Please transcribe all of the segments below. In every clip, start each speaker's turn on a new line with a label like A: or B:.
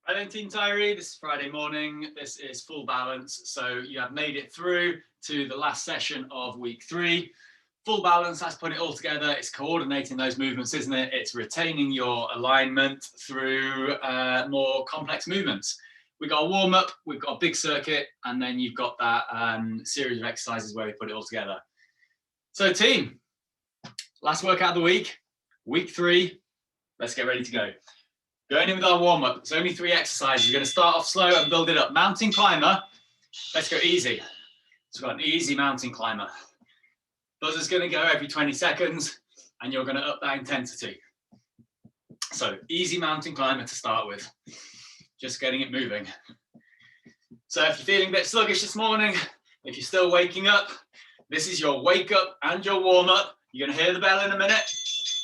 A: Hi then, Team Tyree. This is Friday morning. This is full balance. So you have made it through to the last session of week 3. Full balance, that's putting it all together. It's coordinating those movements, isn't it? It's retaining your alignment through more complex movements. We've got a warm up, we've got a big circuit, and then you've got that series of exercises where we put it all together. So team, last workout of the week, week 3. Let's get ready to go. Going in with our warm-up, it's only 3 exercises. We're going to start off slow and build it up. Mountain climber, let's go easy. So we've got an easy mountain climber. Buzzer's going to go every 20 seconds, and you're going to up that intensity. So easy mountain climber to start with, just getting it moving. So if you're feeling a bit sluggish this morning, if you're still waking up, this is your wake up and your warm-up. You're going to hear the bell in a minute.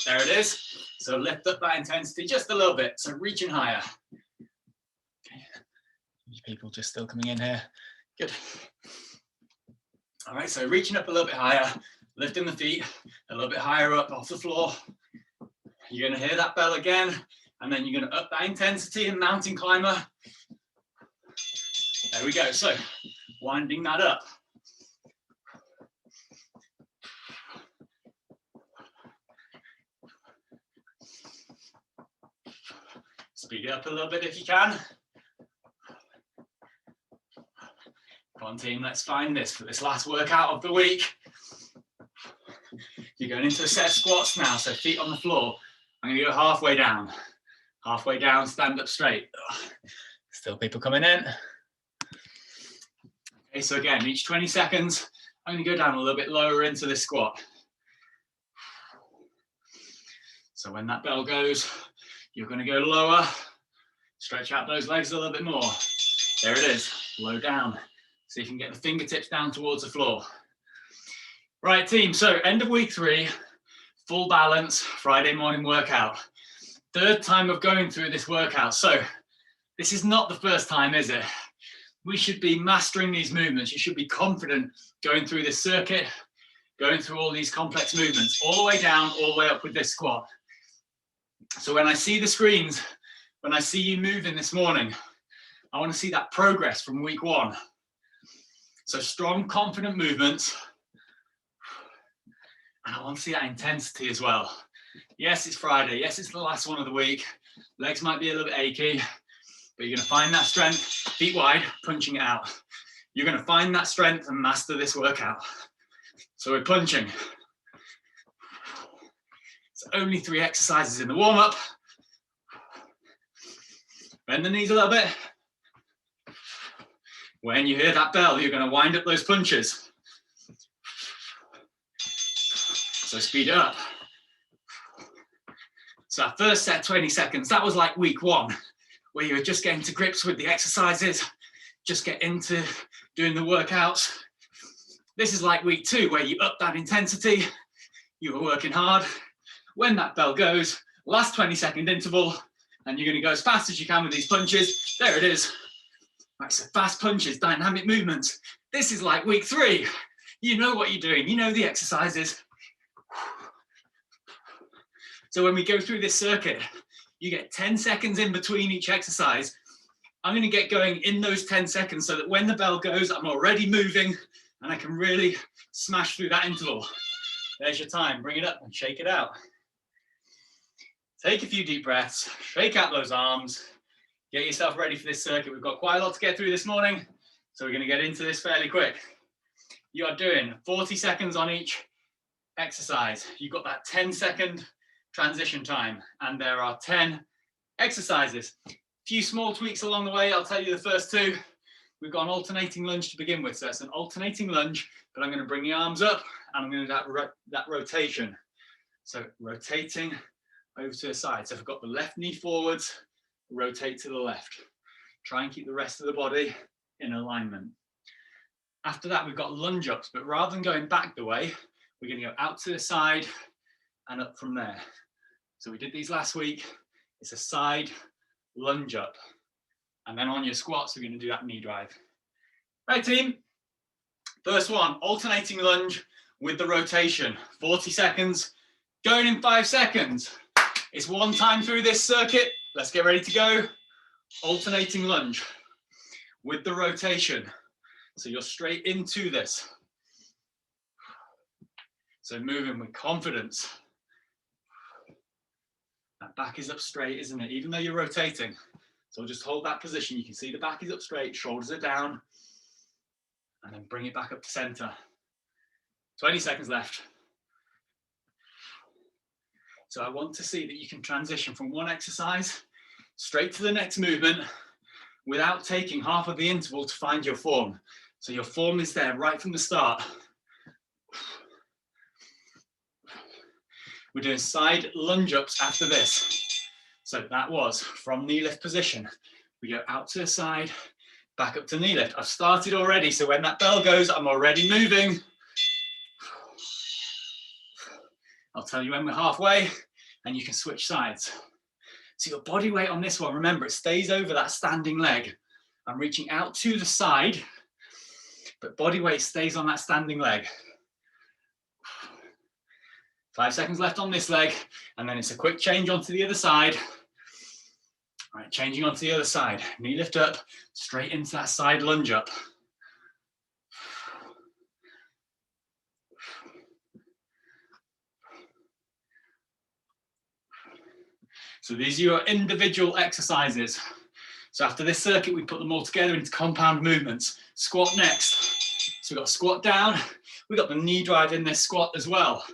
A: There it is. So lift up that intensity just a little bit. So reaching higher. Okay. People just still coming in here. Good. All right, so reaching up a little bit higher, lifting the feet a little bit higher up off the floor. You're going to hear that bell again, and then you're going to up that intensity in mountain climber. There we go. So winding that up. Speed it up a little bit if you can. Come on, team, let's find this for this last workout of the week. You're going into a set of squats now, so feet on the floor. I'm going to go halfway down. Halfway down, stand up straight. Still people coming in. Okay, so again, each 20 seconds, I'm going to go down a little bit lower into this squat. So when that bell goes, you're going to go lower, stretch out those legs a little bit more. There it is, low down. So you can get the fingertips down towards the floor. Right, team, so end of week 3, full balance, Friday morning workout. 3rd time of going through this workout. So this is not the first time, is it? We should be mastering these movements. You should be confident going through this circuit, going through all these complex movements, all the way down, all the way up with this squat. So when I see the screens, when I see you moving this morning, I want to see that progress from week 1. So strong, confident movements. And I want to see that intensity as well. Yes, it's Friday. Yes, it's the last one of the week. Legs might be a little bit achy, but you're going to find that strength, feet wide, punching it out. You're going to find that strength and master this workout. So we're punching. It's only 3 exercises in the warm-up. Bend the knees a little bit. When you hear that bell, you're going to wind up those punches. So speed it up. So our first set, 20 seconds, that was like week 1, where you were just getting to grips with the exercises, just get into doing the workouts. This is like week 2, where you up that intensity, you were working hard. When that bell goes, last 20-second interval, and you're going to go as fast as you can with these punches. There it is. Right, so fast punches, dynamic movements. This is like week 3. You know what you're doing. You know the exercises. So when we go through this circuit, you get 10 seconds in between each exercise. I'm going to get going in those 10 seconds so that when the bell goes, I'm already moving and I can really smash through that interval. There's your time. Bring it up and shake it out. Take a few deep breaths, shake out those arms, get yourself ready for this circuit. We've got quite a lot to get through this morning, so we're going to get into this fairly quick. You are doing 40 seconds on each exercise. You've got that 10-second transition time, and there are 10 exercises. A few small tweaks along the way. I'll tell you the first 2. We've got an alternating lunge to begin with. So it's an alternating lunge, but I'm going to bring the arms up, and I'm going to do that rotation. So rotating over to the side. So if I've got the left knee forwards, rotate to the left. Try and keep the rest of the body in alignment. After that, we've got lunge ups, but rather than going back the way, we're going to go out to the side and up from there. So we did these last week. It's a side lunge up. And then on your squats, we're going to do that knee drive. Right, team. First one, alternating lunge with the rotation. 40 seconds, going in 5 seconds. It's 1 time through this circuit. Let's get ready to go. alternating lunge with the rotation. So you're straight into this. So moving with confidence. That back is up straight, isn't it? Even though you're rotating. So just hold that position. You can see the back is up straight, shoulders are down, and then bring it back up to center. 20 seconds left. So I want to see that you can transition from one exercise straight to the next movement without taking half of the interval to find your form. So your form is there right from the start. We're doing side lunge ups after this. So that was from knee lift position. We go out to the side, back up to knee lift. I've started already, so when that bell goes, I'm already moving. I'll tell you when we're halfway, and you can switch sides. So your body weight on this one, remember, it stays over that standing leg. I'm reaching out to the side, but body weight stays on that standing leg. 5 seconds left on this leg, and then it's a quick change onto the other side. All right, changing onto the other side. Knee lift up, straight into that side lunge up. So these are your individual exercises. So after this circuit, we put them all together into compound movements. Squat next. So we've got squat down. We've got the knee drive in this squat as well.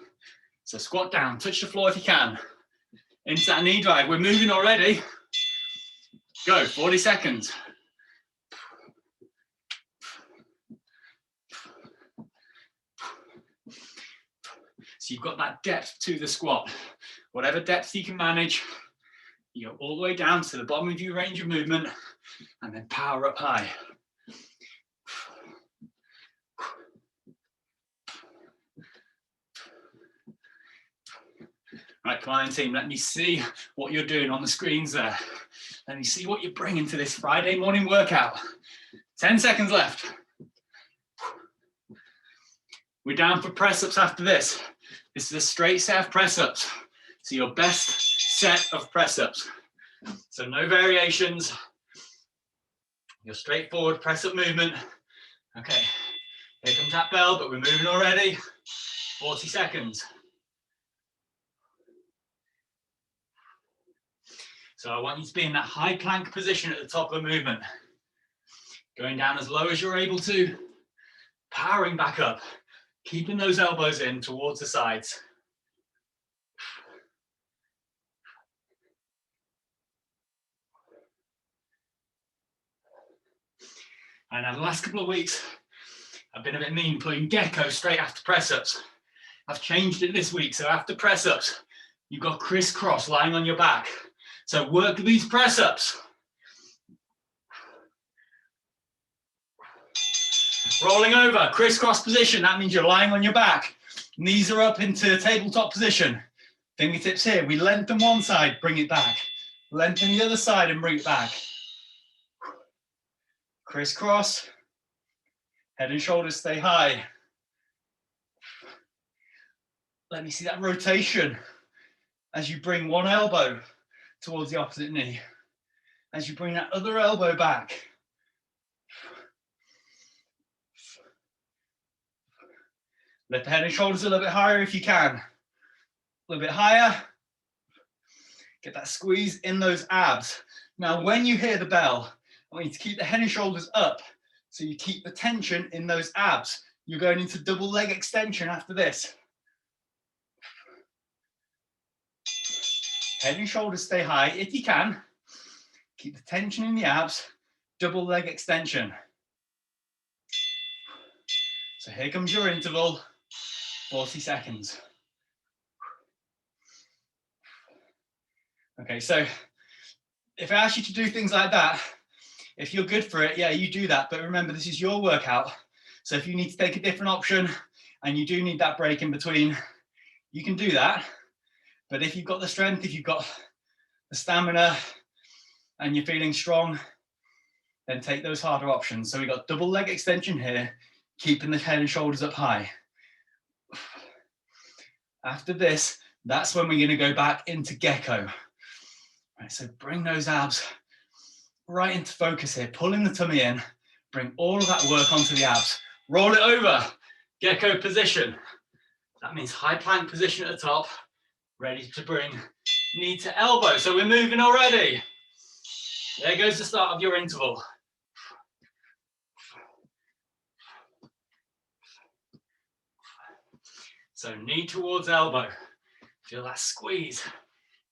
A: So squat down, touch the floor if you can. Into that knee drive. We're moving already. Go, 40 seconds. So you've got that depth to the squat. Whatever depth you can manage, you go all the way down to the bottom of your range of movement and then power up high. Right, come on team, let me see what you're doing on the screens there. Let me see what you're bringing to this Friday morning workout. 10 seconds left. We're down for press-ups after this. This is a straight set of press-ups. So your best set of press-ups. So no variations. Your straightforward press-up movement. Okay, here comes that bell, but we're moving already. 40 seconds. So I want you to be in that high plank position at the top of the movement. Going down as low as you're able to. Powering back up. Keeping those elbows in towards the sides. And now the last couple of weeks, I've been a bit mean putting gecko straight after press-ups. I've changed it this week, so after press-ups, you've got crisscross lying on your back. So work these press-ups. Rolling over, crisscross position, that means you're lying on your back. Knees are up into tabletop position. Fingertips here, we lengthen one side, bring it back. Lengthen the other side and bring it back. Crisscross, head and shoulders stay high. Let me see that rotation as you bring one elbow towards the opposite knee. As you bring that other elbow back. Lift the head and shoulders a little bit higher if you can. A little bit higher. Get that squeeze in those abs. Now, when you hear the bell, I want you to keep the head and shoulders up so you keep the tension in those abs. You're going into double leg extension after this. Head and shoulders stay high if you can. Keep the tension in the abs, double leg extension. So here comes your interval, 40 seconds. Okay, so if I ask you to do things like that, if you're good for it, yeah, you do that. But remember, this is your workout. So if you need to take a different option and you do need that break in between, you can do that. But if you've got the strength, if you've got the stamina and you're feeling strong, then take those harder options. So we've got double leg extension here, keeping the head and shoulders up high. After this, that's when we're going to go back into gecko. Right, so bring those abs right into focus here, pulling the tummy in, bring all of that work onto the abs. Roll it over, gecko position. That means high plank position at the top, ready to bring knee to elbow. So we're moving already. There goes the start of your interval. So knee towards elbow. Feel that squeeze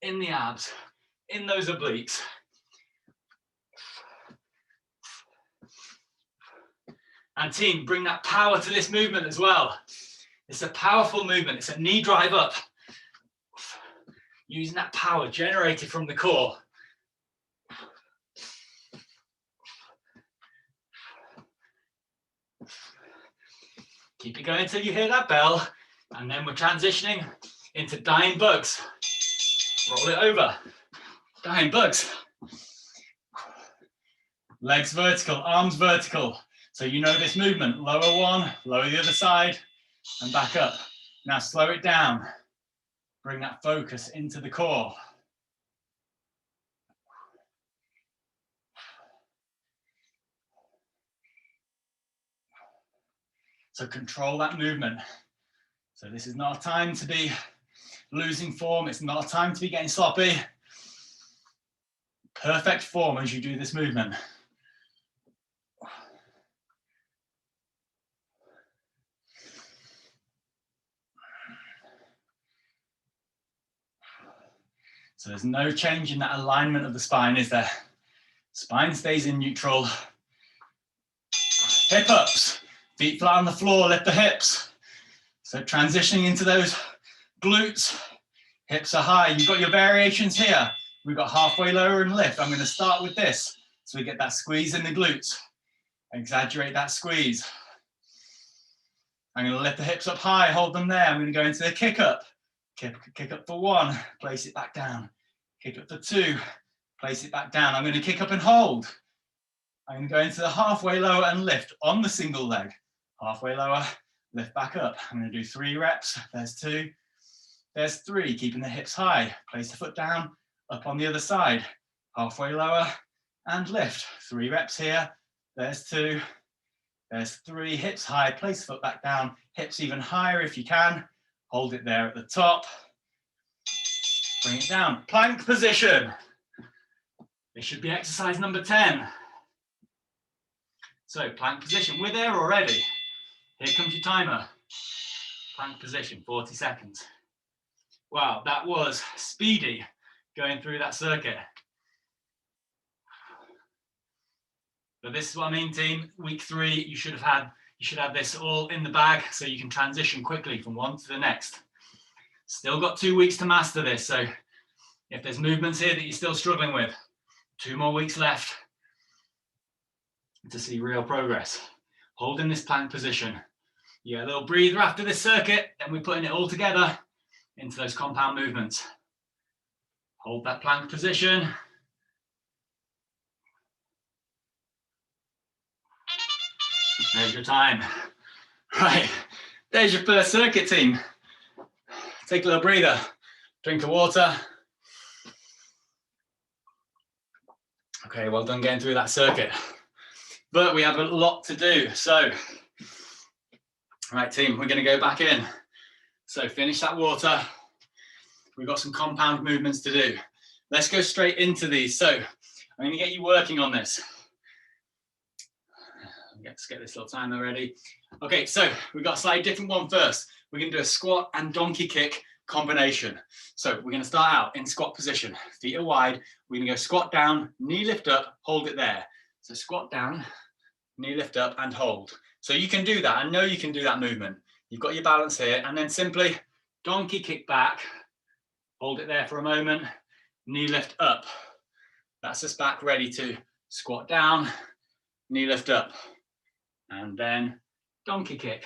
A: in the abs, in those obliques. And team, bring that power to this movement as well. It's a powerful movement. It's a knee drive up. Using that power generated from the core. Keep it going until you hear that bell. And then we're transitioning into dying bugs. Roll it over. Dying bugs. Legs vertical, arms vertical. So you know this movement. Lower one, lower the other side, and back up. Now slow it down. Bring that focus into the core. So control that movement. So this is not a time to be losing form. It's not a time to be getting sloppy. Perfect form as you do this movement. So there's no change in that alignment of the spine, is there? Spine stays in neutral. Hip ups, feet flat on the floor, lift the hips. So transitioning into those glutes, hips are high. You've got your variations here. We've got halfway lower and lift. I'm going to start with this. So we get that squeeze in the glutes. Exaggerate that squeeze. I'm going to lift the hips up high, hold them there. I'm going to go into the kick up. Kick up for one, place it back down. Kick up for two, place it back down. I'm going to kick up and hold. I'm going to go into the halfway lower and lift on the single leg. Halfway lower, lift back up. I'm going to do 3 reps. There's 2. There's 3, keeping the hips high. Place the foot down, up on the other side. Halfway lower and lift. 3 reps here. There's 2. There's 3, hips high. Place the foot back down. Hips even higher if you can. Hold it there at the top. Bring it down. Plank position. This should be exercise number 10. So plank position. We're there already. Here comes your timer. Plank position, 40 seconds. Wow, that was speedy going through that circuit. But this is what I mean, team. Week 3, you should have this all in the bag so you can transition quickly from one to the next. Still got 2 weeks to master this. So if there's movements here that you're still struggling with, 2 more weeks left to see real progress. Holding this plank position. You get a little breather after this circuit, then we're putting it all together into those compound movements. Hold that plank position. There's your time. Right, there's your first circuit, team. Take a little breather, drink of water. Okay, well done getting through that circuit. But we have a lot to do. So, right, team, we're going to go back in. So finish that water. We've got some compound movements to do. Let's go straight into these. So I'm going to get you working on this. Let's get this little timer ready. Okay, so we've got a slightly different one first. We're going to do a squat and donkey kick combination. So we're going to start out in squat position. Feet are wide. We're going to go squat down, knee lift up, hold it there. So squat down, knee lift up and hold. So you can do that. I know you can do that movement. You've got your balance here, and then simply donkey kick back, hold it there for a moment, knee lift up. That's us back ready to squat down, knee lift up, and then donkey kick.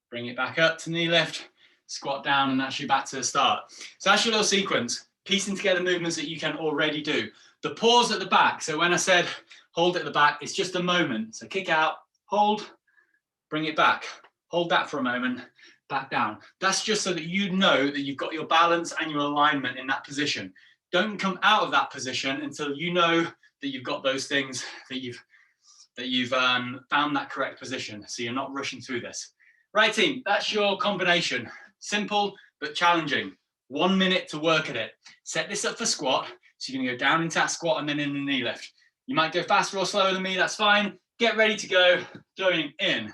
A: Bring it back up to knee lift, squat down, and that's you back to the start. So that's your little sequence, piecing together movements that you can already do. The pause at the back, so when I said hold at the back, it's just a moment. So kick out, hold, bring it back, hold that for a moment, back down. That's just so that you know that you've got your balance and your alignment in that position. don't come out of that position until you know that you've got those things, that you've found that correct position, so you're not rushing through this. Right, team, that's your combination. Simple but challenging. 1 minute to work at it. Set this up for squat, so you're gonna go down into that squat and then in the knee lift. You might go faster or slower than me, that's fine. Get ready to go, going in.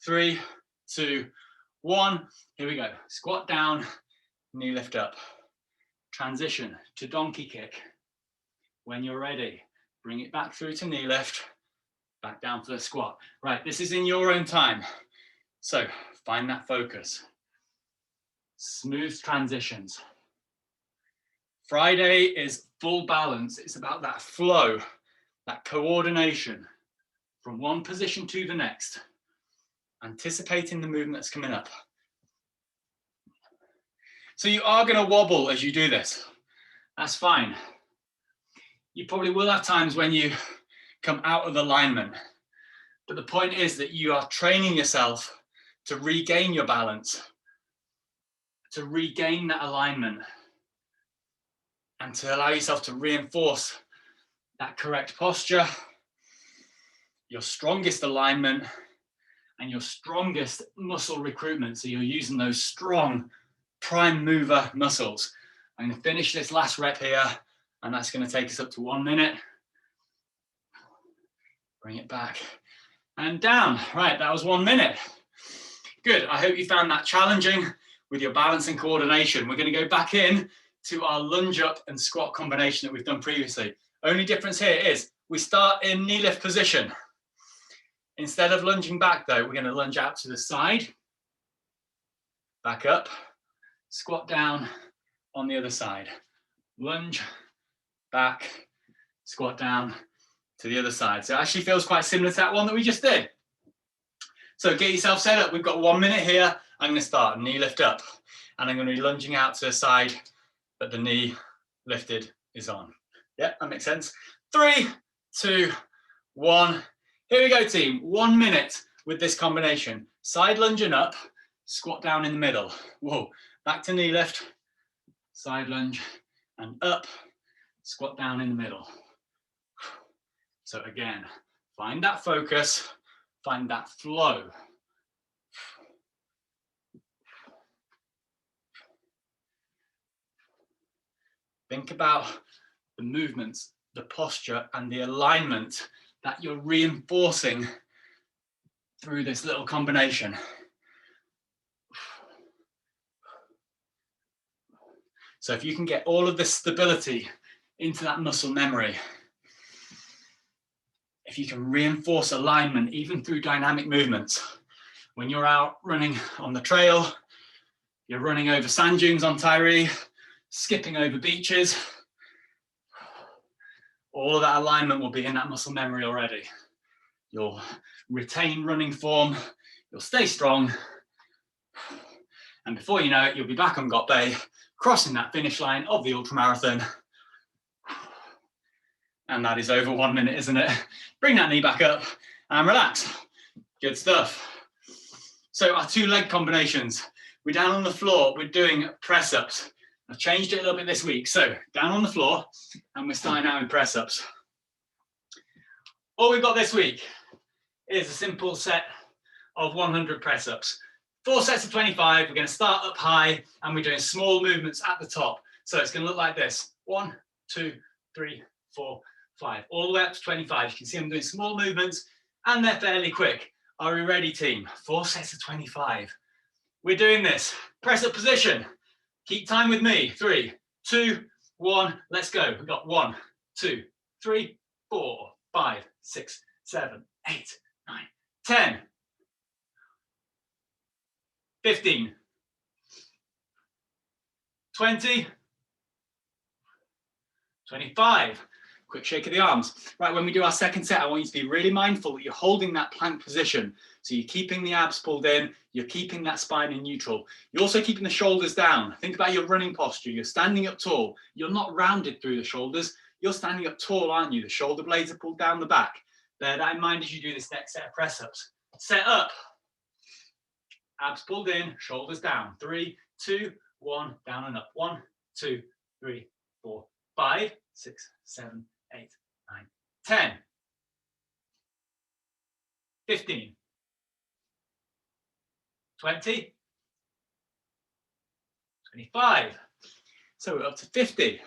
A: 3, 2, 1. Here we go. Squat down, knee lift up. Transition to donkey kick. When you're ready, bring it back through to knee lift, back down for the squat. Right, this is in your own time. So find that focus. Smooth transitions. Friday is full balance. It's about that flow, that coordination from one position to the next, anticipating the movement that's coming up. So you are going to wobble as you do this. That's fine. You probably will have times when you come out of alignment. But the point is that you are training yourself to regain your balance, to regain that alignment, and to allow yourself to reinforce that correct posture, your strongest alignment, and your strongest muscle recruitment. So you're using those strong prime mover muscles. I'm going to finish this last rep here, and that's going to take us up to 1 minute. Bring it back and down. Right, that was 1 minute. Good. I hope you found that challenging with your balance and coordination. We're going to go back in to our lunge up and squat combination that we've done previously. Only difference here is we start in knee lift position. Instead of lunging back though, we're going to lunge out to the side, back up, squat down on the other side, lunge, back, squat down to the other side. So it actually feels quite similar to that one that we just did. So get yourself set up. We've got 1 minute here. I'm going to start knee lift up, and I'm going to be lunging out to the side, but the knee lifted is on. Yeah, that makes sense. 3, 2, 1. Here we go, team. 1 minute with this combination. Side lunge and up, squat down in the middle. Whoa, back to knee lift, side lunge and up, squat down in the middle. So again, find that focus, find that flow. Think about the movements, the posture and the alignment that you're reinforcing through this little combination. So if you can get all of this stability into that muscle memory, if you can reinforce alignment even through dynamic movements, when you're out running on the trail, you're running over sand dunes on Tyree, skipping over beaches, all of that alignment will be in that muscle memory already. You'll retain running form, you'll stay strong, and before you know it, you'll be back on Got Bay, crossing that finish line of the ultramarathon. And that is over 1 minute, isn't it? Bring that knee back up and relax. Good stuff. So our 2 leg combinations. We're down on the floor, we're doing press ups. I've changed it a little bit this week. So down on the floor, and we're starting out in press ups. All we've got this week is a simple set of 100 press ups. 4 sets of 25. We're going to start up high, and we're doing small movements at the top. So it's going to look like this: 1, 2, 3, 4, 5, all the way up to 25. You can see I'm doing small movements, and they're fairly quick. Are we ready, team? 4 sets of 25. We're doing this. Press up position. Keep time with me. 3, 2, 1. Let's go. We've got 1, 2, 3, 4, 5, 6, 7, 8, 9, 10, 15, 20, 25. Quick shake of the arms. Right, when we do our second set, I want you to be really mindful that you're holding that plank position. So you're keeping the abs pulled in, you're keeping that spine in neutral. You're also keeping the shoulders down. Think about your running posture. You're standing up tall. You're not rounded through the shoulders. You're standing up tall, aren't you? The shoulder blades are pulled down the back. Bear that in mind as you do this next set of press ups. Set up. Abs pulled in, shoulders down. 3, 2, 1, down and up. 1, 2, 3, 4, 5, 6, 7, 8, 9, 10, 15, 20, 25. So we're up to 50.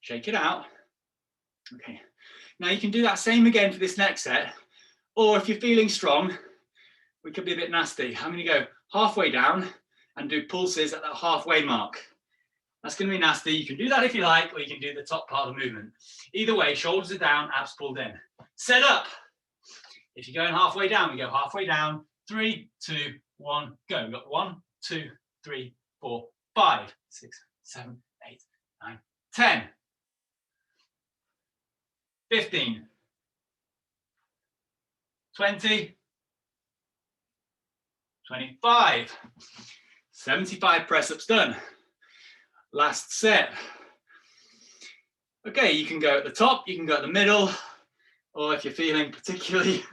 A: Shake it out. Okay. Now you can do that same again for this next set, or if you're feeling strong, we could be a bit nasty. I'm going to go halfway down and do pulses at that halfway mark. That's going to be nasty. You can do that if you like, or you can do the top part of the movement. Either way, shoulders are down, abs pulled in. Set up. If you're going halfway down, we go halfway down. 3, 2, 1, go. We've got 1, 2, 3, 4, 5, 6, 7, 8, 9, 10, 15, 20, 25, 75 press-ups done. Last set. Okay, you can go at the top, you can go at the middle, or if you're feeling particularly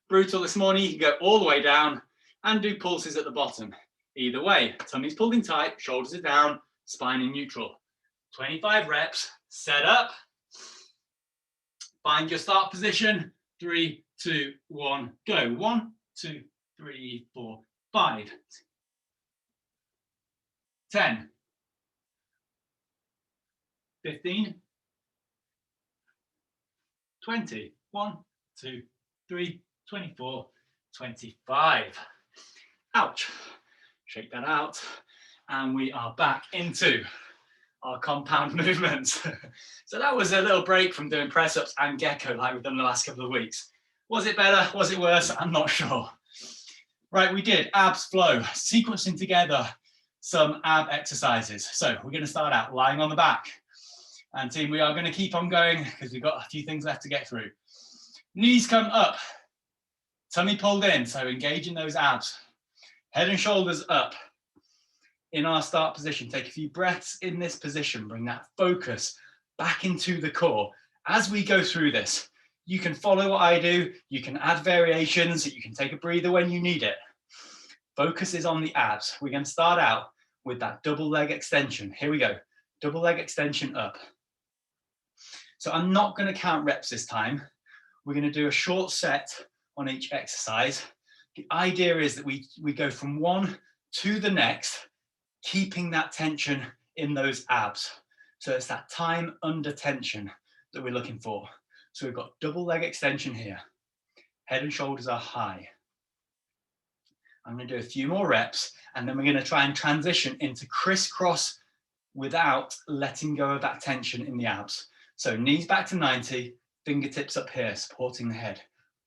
A: brutal this morning, you can go all the way down and do pulses at the bottom. Either way, tummy's pulled in tight, shoulders are down, spine in neutral. 25 reps, set up. Find your start position. 3, 2, 1, go. 1, 2, 3, 4, 5, 10, 15, 20, 1, 2, 3, 24, 25. Ouch. Shake that out. And we are back into our compound movements. So that was a little break from doing press-ups and gecko like we've done the last couple of weeks. Was it better? Was it worse? I'm not sure. Right, we did abs flow, sequencing together some ab exercises. So we're going to start out lying on the back. And team, we are going to keep on going because we've got a few things left to get through. Knees come up, tummy pulled in, so engaging those abs. Head and shoulders up. In our start position, take a few breaths in this position, bring that focus back into the core. As we go through this, you can follow what I do, you can add variations, you can take a breather when you need it. Focus is on the abs. We're going to start out with that double leg extension. Here we go, double leg extension up. So I'm not going to count reps this time. We're going to do a short set on each exercise. The idea is that we go from one to the next, keeping that tension in those abs. So it's that time under tension that we're looking for. So we've got double leg extension here. Head and shoulders are high. I'm going to do a few more reps, and then we're going to try and transition into crisscross without letting go of that tension in the abs. So knees back to 90, fingertips up here, supporting the head.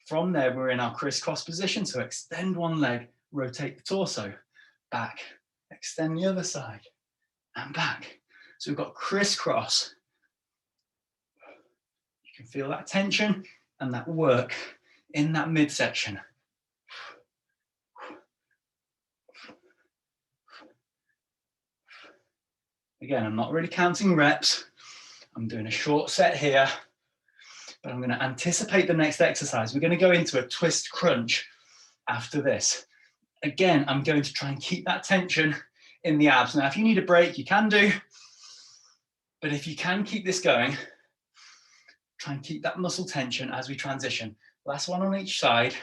A: From there, we're in our crisscross position. So extend one leg, rotate the torso, back, extend the other side, and back. So we've got crisscross. You can feel that tension and that work in that midsection. Again, I'm not really counting reps. I'm doing a short set here, but I'm going to anticipate the next exercise. We're going to go into a twist crunch after this. Again, I'm going to try and keep that tension in the abs. Now, if you need a break, you can do, but if you can keep this going, try and keep that muscle tension as we transition. Last one on each side,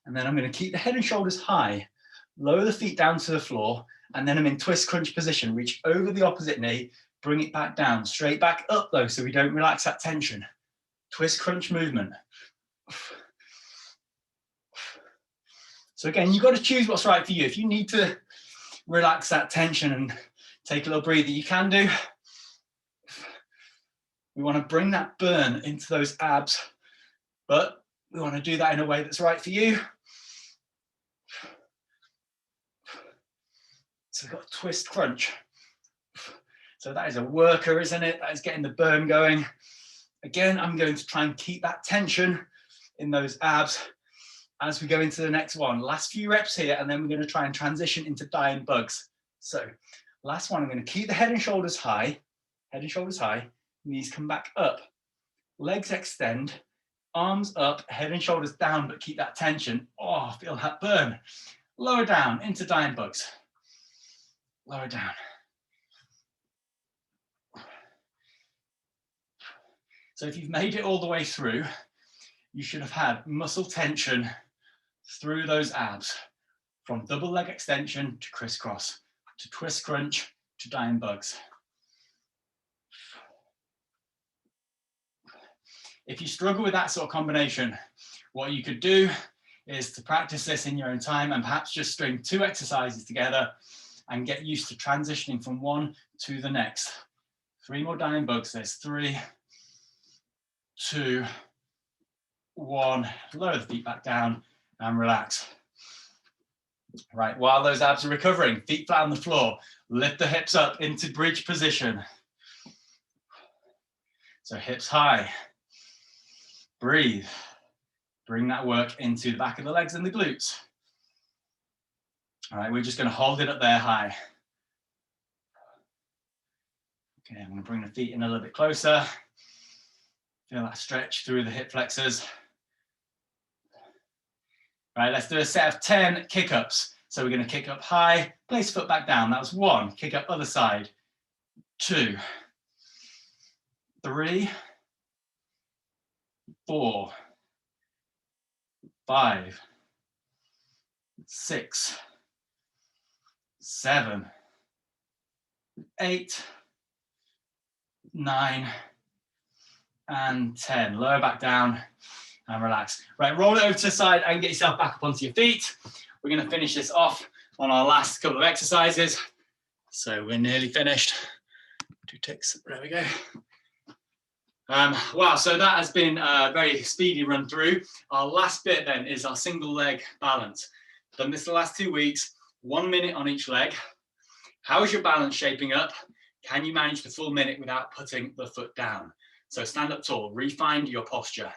A: and then I'm going to keep the head and shoulders high, lower the feet down to the floor, and then I'm in twist crunch position. Reach over the opposite knee, bring it back down, straight back up though, so we don't relax that tension. Twist crunch movement. So again, you've got to choose what's right for you. If you need to relax that tension and take a little breather, you can do. We want to bring that burn into those abs, but we want to do that in a way that's right for you. So we've got twist crunch. So that is a worker, isn't it? That is getting the burn going. Again, I'm going to try and keep that tension in those abs as we go into the next one. Last few reps here, and then we're going to try and transition into dying bugs. So last one, I'm going to keep the head and shoulders high, knees come back up, legs extend, arms up, head and shoulders down, but keep that tension. Oh, feel that burn. Lower down into dying bugs. Lower down. So if you've made it all the way through, you should have had muscle tension through those abs, from double leg extension to crisscross, to twist crunch, to dying bugs. If you struggle with that sort of combination, what you could do is to practice this in your own time and perhaps just string 2 exercises together and get used to transitioning from one to the next. 3 more dying bugs. There's 3, 2, 1. Lower the feet back down and relax. Right, while those abs are recovering, feet flat on the floor, lift the hips up into bridge position. So hips high. Breathe. Bring that work into the back of the legs and the glutes. All right, we're just going to hold it up there high. Okay, I'm going to bring the feet in a little bit closer. Feel that stretch through the hip flexors. Right, let's do a set of 10 kick-ups. So we're going to kick up high, place foot back down. That was 1. Kick up other side. 2, 3, 4, 5, 6, 7, 8, 9, and 10. Lower back down and relax. Right, roll it over to the side and get yourself back up onto your feet. We're going to finish this off on our last couple of exercises. So we're nearly finished. 2 ticks. There we go. Wow, so that has been a very speedy run through. Our last bit then is our single leg balance. Done this the last 2 weeks, 1 minute on each leg. How is your balance shaping up? Can you manage the full minute without putting the foot down? So stand up tall, refine your posture.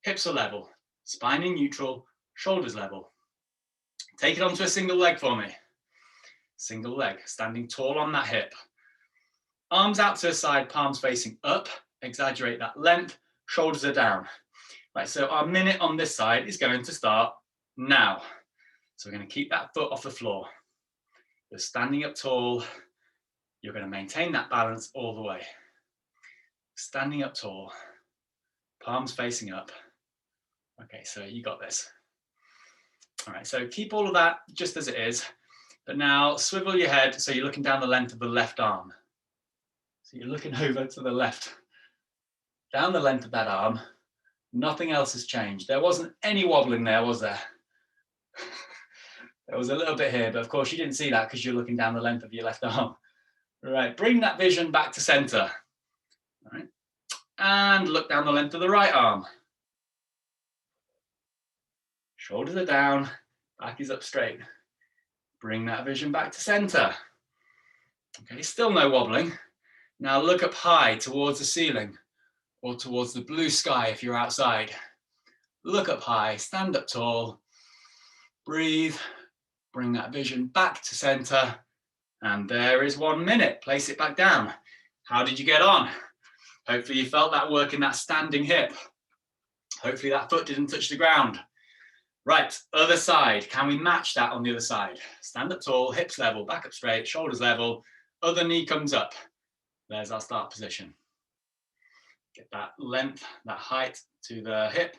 A: Hips are level, spine in neutral, shoulders level. Take it onto a single leg for me. Single leg, standing tall on that hip. Arms out to the side, palms facing up. Exaggerate that length, shoulders are down. Right, so our minute on this side is going to start now. So we're going to keep that foot off the floor. You're standing up tall. You're going to maintain that balance all the way. Standing up tall, palms facing up. Okay, so you got this. All right, so keep all of that just as it is, but now swivel your head so you're looking down the length of the left arm. So you're looking over to the left, down the length of that arm. Nothing else has changed. There wasn't any wobbling there, was there? There was a little bit here, but of course you didn't see that because you're looking down the length of your left arm. All right, bring that vision back to center. All right, and look down the length of the right arm. Shoulders are down, back is up straight. Bring that vision back to center. Okay, still no wobbling. Now look up high towards the ceiling or towards the blue sky if you're outside. Look up high, stand up tall, breathe, bring that vision back to center. And there is 1 minute. Place it back down. How did you get on? Hopefully you felt that work in that standing hip. Hopefully that foot didn't touch the ground. Right, other side. Can we match that on the other side? Stand up tall, hips level, back up straight, shoulders level, other knee comes up. There's our start position. Get that length, that height to the hip.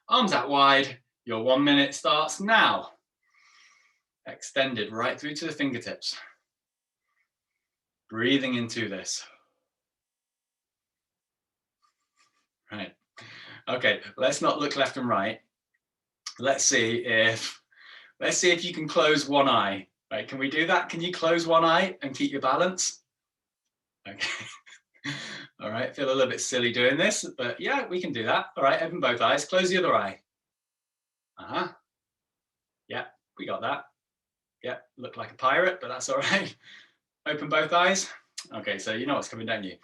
A: Arms out wide. Your 1 minute starts now. Extended right through to the fingertips. Breathing into this. Right. Okay, let's not look left and right. Let's see if you can close one eye. Right, can we do that? Can you close one eye and keep your balance? Okay. All right, feel a little bit silly doing this, but yeah, we can do that. All right, open both eyes, close the other eye. Yeah, we got that. Yeah, look like a pirate, but that's all right. Open both eyes. Okay, so you know what's coming, don't you?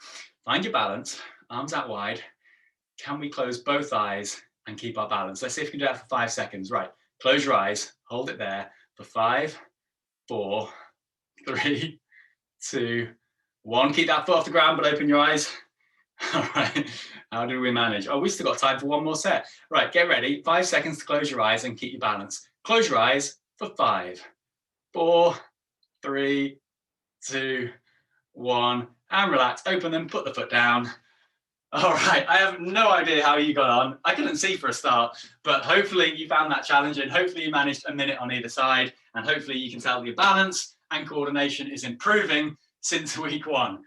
A: Find your balance, arms out wide. Can we close both eyes and keep our balance? Let's see if we can do that for 5 seconds. Right, close your eyes, hold it there for 5, 4, 3, 2, 1. Keep that foot off the ground, but open your eyes. All right, how do we manage? Oh, we still got time for one more set. Right, get ready. 5 seconds to close your eyes and keep your balance. Close your eyes for 5, 4, 3, 2, 1, and relax. Open them, put the foot down. All right, I have no idea how you got on. I couldn't see for a start, but hopefully you found that challenging. Hopefully you managed a minute on either side, and hopefully you can tell your balance and coordination is improving since week 1.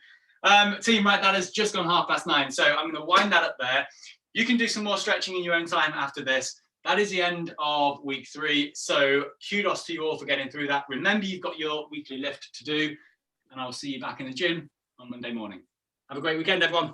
A: Team, right, that has just gone 9:30, so I'm going to wind that up there. You can do some more stretching in your own time after this. That is the end of week 3, so kudos to you all for getting through that. Remember, you've got your weekly lift to do, and I'll see you back in the gym on Monday morning. Have a great weekend, everyone.